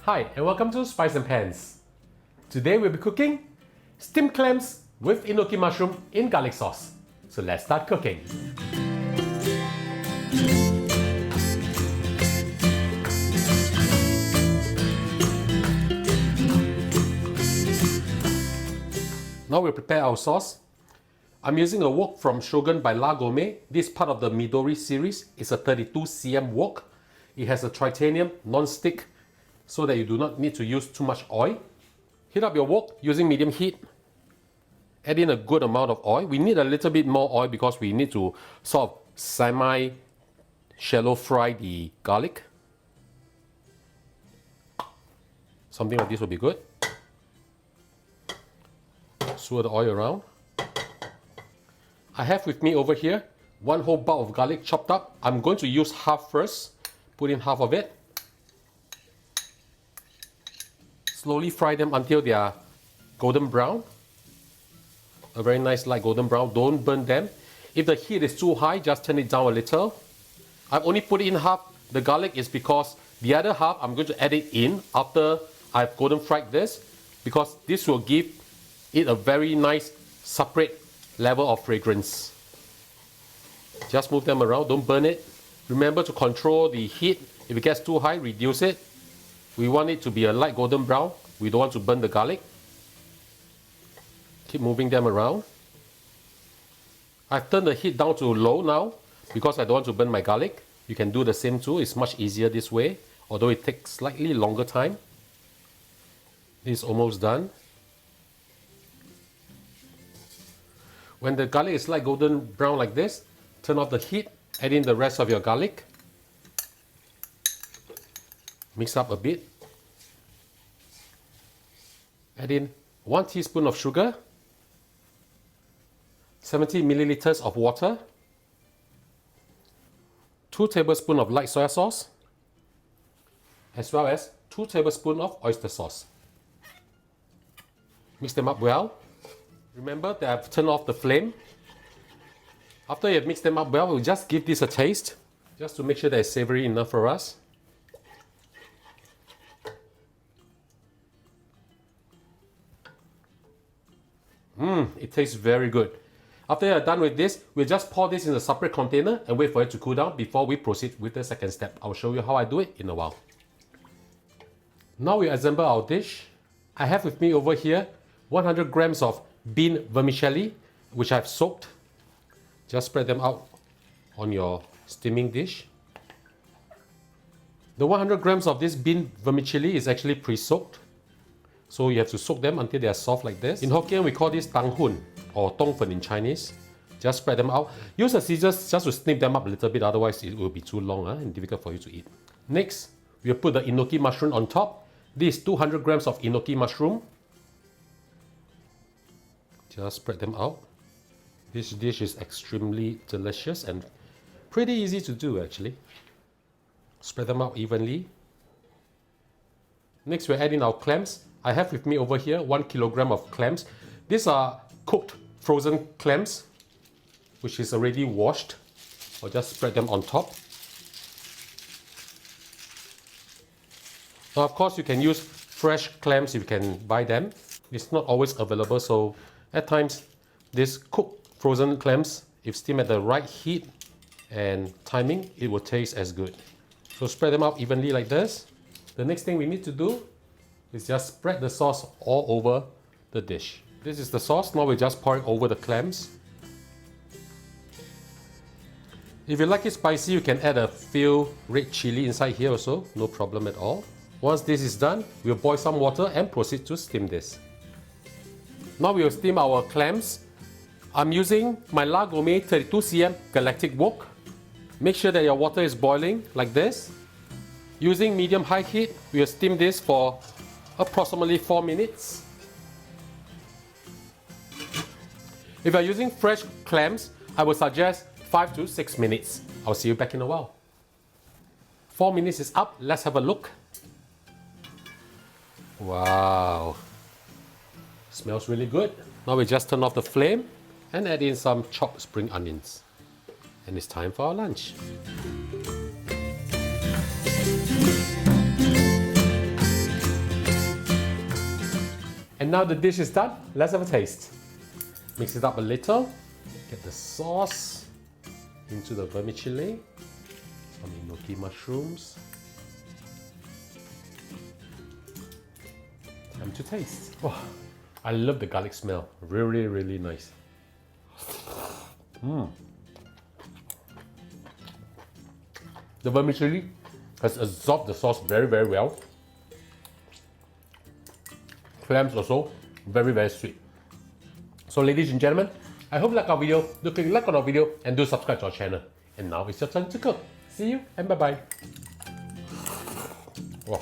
Hi and welcome to Spice and Pans. Today we'll be cooking steamed clams with enoki mushroom in garlic sauce. So let's start cooking. Now we'll prepare our sauce. I'm using a wok from Shogun by Gourmet. This part of the Midori series is a 32 cm wok. It has a titanium non-stick so that you do not need to use too much oil. Heat up your wok using medium heat. Add in a good amount of oil. We need a little bit more oil because we need to sort of semi-shallow fry the garlic. Something like this will be good. Swirl the oil around. I have with me over here one whole bulb of garlic chopped up. I'm going to use half first. Put in half of it. Slowly fry them until they are golden brown. A very nice light golden brown. Don't burn them. If the heat is too high, just turn it down a little. I've only put in half the garlic is because the other half I'm going to add it in after I've golden fried this, because this will give it a very nice separate level of fragrance. Just move them around, don't burn it. Remember to control the heat. If it gets too high, reduce it. We want it to be a light golden brown. We don't want to burn the garlic. Keep moving them around. I've turned the heat down to low now because I don't want to burn my garlic. You can do the same too. It's much easier this way, although it takes slightly longer time. This is almost done. When the garlic is light golden brown like this, turn off the heat. Add in the rest of your garlic. Mix up a bit. Add in 1 teaspoon of sugar, 70 milliliters of water, 2 tablespoons of light soy sauce, as well as 2 tablespoons of oyster sauce. Mix them up well. Remember that I've turned off the flame. After you've mixed them up well, we'll just give this a taste, just to make sure that it's savory enough for us. It tastes very good. After you're done with this, we'll just pour this in a separate container and wait for it to cool down before we proceed with the second step. I'll show you how I do it in a while. Now we assemble our dish. I have with me over here 100 grams of bean vermicelli, which I've soaked. Just spread them out on your steaming dish. The 100 grams of this bean vermicelli is actually pre-soaked. So you have to soak them until they are soft like this. In Hokkien, we call this tang hun or tong fen in Chinese. Just spread them out. Use the scissors just to snip them up a little bit, otherwise it will be too long and difficult for you to eat. Next, we'll put the enoki mushroom on top. This is 200 grams of enoki mushroom. Just spread them out. This dish is extremely delicious and pretty easy to do actually. Spread them out evenly. Next, we're adding our clams. I have with me over here 1 kilogram of clams. These are cooked frozen clams, which is already washed. I'll just spread them on top. Now, of course, you can use fresh clams if you can buy them. It's not always available, so at times, these cooked frozen clams, if steamed at the right heat and timing, it will taste as good. So spread them out evenly like this. The next thing we need to do is just spread the sauce all over the dish. This is the sauce. Now we just pour it over the clams. If you like it spicy, you can add a few red chili inside here also, no problem at all. Once this is done, we'll boil some water and proceed to steam this. Now we will steam our clams. I'm using my Gourmet 32 cm galactic wok. Make sure that your water is boiling like this. Using medium-high heat, we will steam this for approximately 4 minutes. If you're using fresh clams, I would suggest 5 to 6 minutes. I'll see you back in a while. 4 minutes is up. Let's have a look. Wow. Smells really good. Now we just turn off the flame and add in some chopped spring onions. And it's time for our lunch. And now the dish is done, let's have a taste. Mix it up a little. Get the sauce into the vermicelli. Some enoki mushrooms. Time to taste. Oh, I love the garlic smell. Really, really nice. The vermicelli has absorbed the sauce very, very well. Clams also very, very sweet. So ladies and gentlemen, I hope you like our video. Do click like on our video and do subscribe to our channel. And now it's your turn to cook. See you and bye bye. Wow,